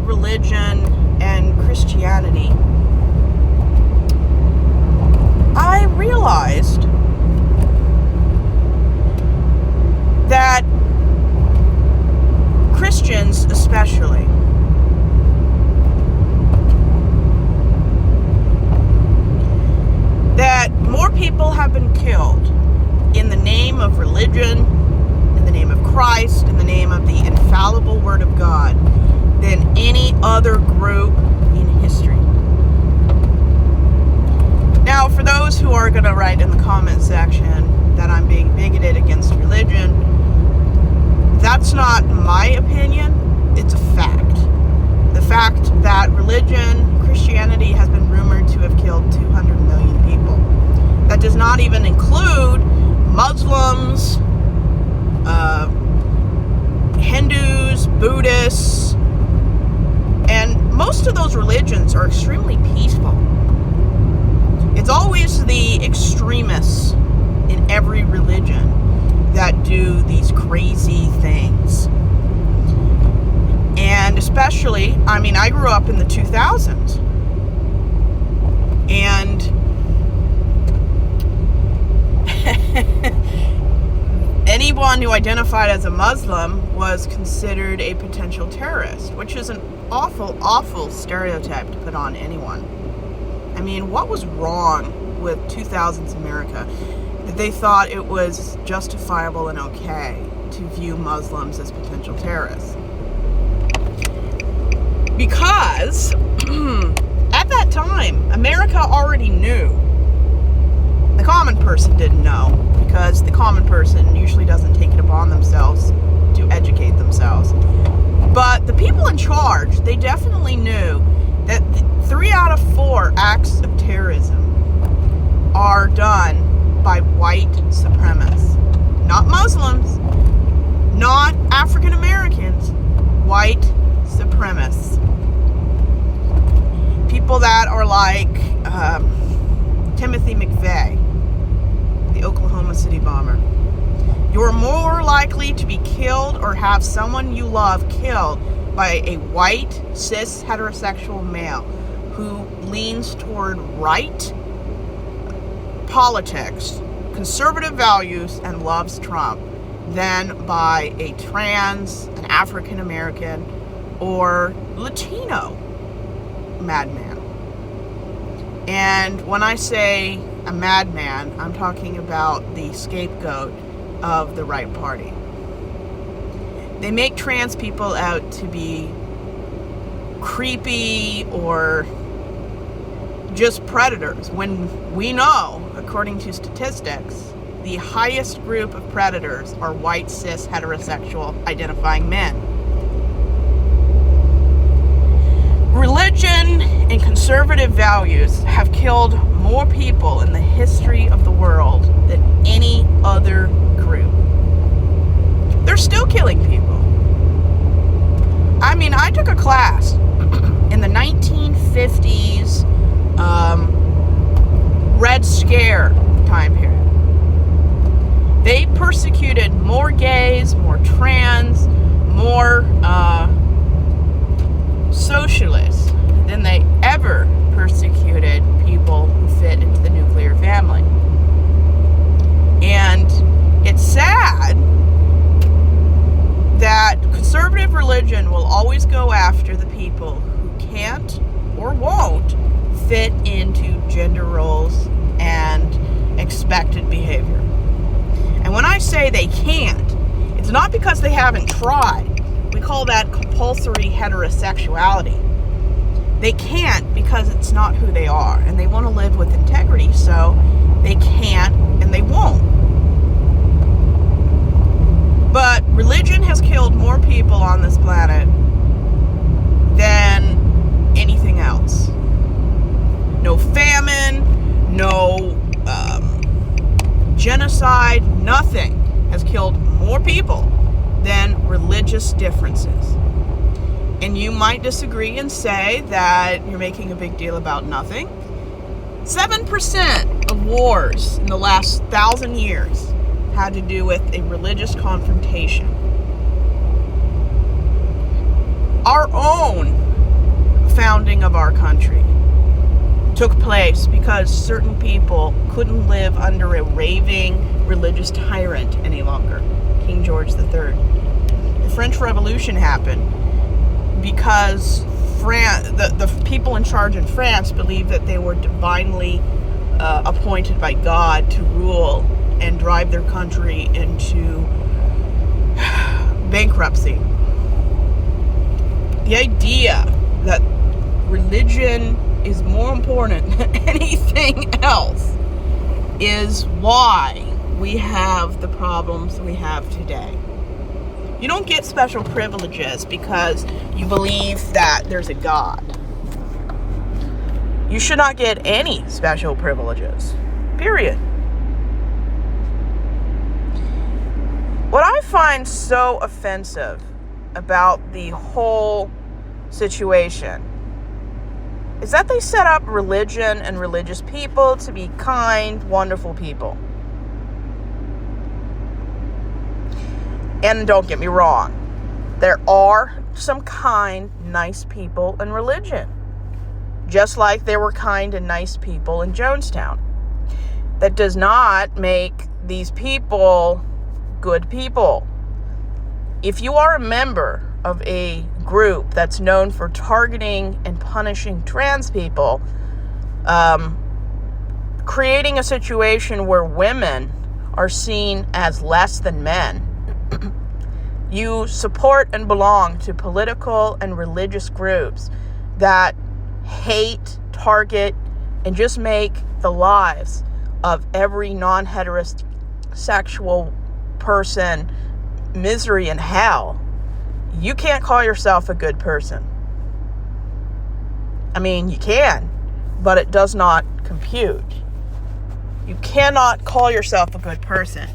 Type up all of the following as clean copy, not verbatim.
religion and Christianity, I realized that Christians especially that more people have been killed in the name of religion, in the name of Christ, in the name of the infallible Word of God than any other group in history. Now, for those who are going to write in the comment section that I'm being bigoted against religion, that's not my opinion, it's a fact. The fact that religion, Christianity, has been rumored to have killed 200 million people. That does not even include Muslims, Hindus, Buddhists, and most of those religions are extremely peaceful. It's always the extremists in every religion that do these crazy things. And especially, I grew up in the 2000s. And anyone who identified as a Muslim was considered a potential terrorist, which is an awful, awful stereotype to put on anyone. What was wrong with 2000s America that they thought it was justifiable and okay to view Muslims as potential terrorists? Because at that time, America already knew. The common person didn't know, because the common person usually doesn't take it upon themselves to educate themselves. But the people in charge, they definitely knew that 3 out of 4 acts of terrorism are done by white supremacists. Not Muslims, not African Americans, white supremacists. People that are like Timothy McVeigh, the Oklahoma City bomber. You're more likely to be killed or have someone you love killed by a white, cis, heterosexual male who leans toward right politics, conservative values, and loves Trump than by a trans, an African American, or Latino madman. And when I say a madman, I'm talking about the scapegoat of the right party. They make trans people out to be creepy or just predators, when we know, according to statistics, the highest group of predators are white, cis, heterosexual identifying men. Religion and conservative values have killed more people in the history of the world than any other group. They're still killing people. I took a class in the 1950s Red Scare time period. They persecuted more gays, more trans, more socialists than they ever persecuted people who fit into the nuclear family. And it's sad that conservative religion will always go after the people who can't or won't fit into gender roles and expected behavior. And when I say they can't, it's not because they haven't tried. We call that compulsory heterosexuality. They can't because it's not who they are, and they want to live with integrity, so they can't and they won't. But religion has killed more people on this planet than anything else. No famine, no genocide, nothing has killed more people than religious differences. And you might disagree and say that you're making a big deal about nothing. 7% of wars in the last 1,000 years had to do with a religious confrontation. Our own founding of our country took place because certain people couldn't live under a raving religious tyrant any longer, King George III. The French Revolution happened because the people in charge in France believed that they were divinely appointed by God to rule and drive their country into bankruptcy. The idea that religion is more important than anything else is why we have the problems we have today. You don't get special privileges because you believe that there's a God. You should not get any special privileges. Period. What I find so offensive about the whole situation is that they set up religion and religious people to be kind, wonderful people. And don't get me wrong, there are some kind, nice people in religion, just like there were kind and nice people in Jonestown. That does not make these people good people. If you are a member of a group that's known for targeting and punishing trans people, creating a situation where women are seen as less than men, you support and belong to political and religious groups that hate, target, and just make the lives of every non-heterosexual person misery and hell. You can't call yourself a good person. I mean, you can, but it does not compute. You cannot call yourself a good person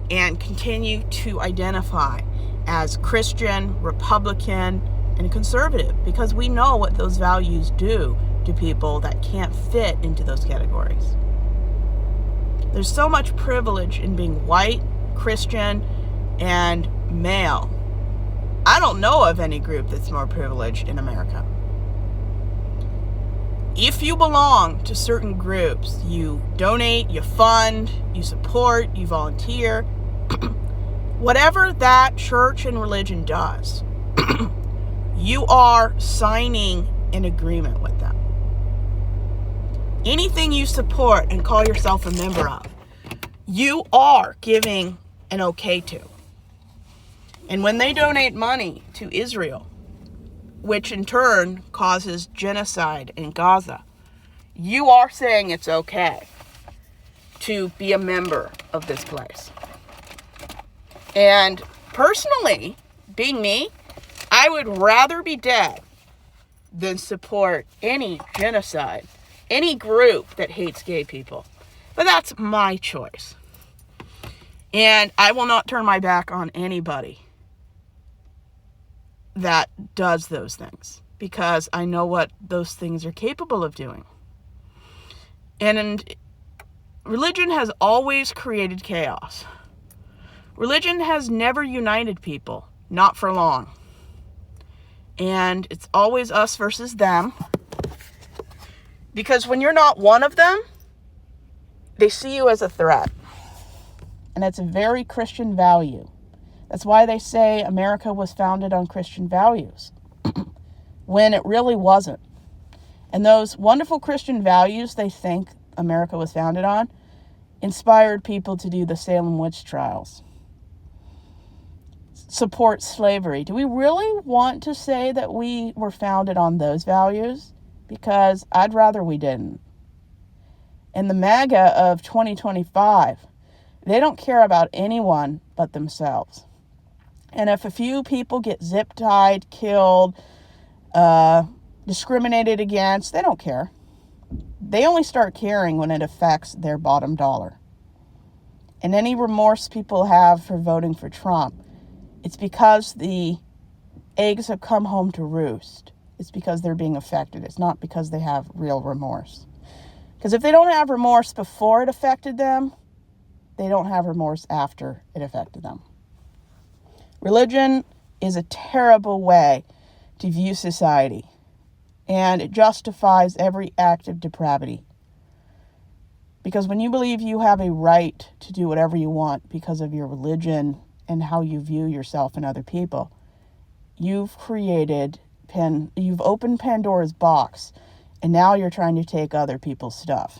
and continue to identify as Christian, Republican, and conservative, because we know what those values do to people that can't fit into those categories. There's so much privilege in being white, Christian, and male. I don't know of any group that's more privileged in America. If you belong to certain groups, you donate, you fund, you support, you volunteer, whatever that church and religion does, you are signing an agreement with them. Anything you support and call yourself a member of, you are giving an okay to. And when they donate money to Israel, which in turn causes genocide in Gaza, you are saying it's okay to be a member of this place. And personally, being me, I would rather be dead than support any genocide, any group that hates gay people. But that's my choice. And I will not turn my back on anybody that does those things, because I know what those things are capable of doing. And religion has always created chaos. Religion has never united people, not for long. And it's always us versus them, because when you're not one of them, they see you as a threat. And it's a very Christian value. That's why they say America was founded on Christian values, when it really wasn't. And those wonderful Christian values they think America was founded on inspired people to do the Salem witch trials, support slavery. Do we really want to say that we were founded on those values? Because I'd rather we didn't. And the MAGA of 2025, they don't care about anyone but themselves. And if a few people get zip-tied, killed, discriminated against, they don't care. They only start caring when it affects their bottom dollar. And any remorse people have for voting for Trump, it's because the eggs have come home to roost. It's because they're being affected. It's not because they have real remorse. Because if they don't have remorse before it affected them, they don't have remorse after it affected them. Religion is a terrible way to view society. And it justifies every act of depravity. Because when you believe you have a right to do whatever you want because of your religion and how you view yourself and other people, you've opened Pandora's box, and now you're trying to take other people's stuff.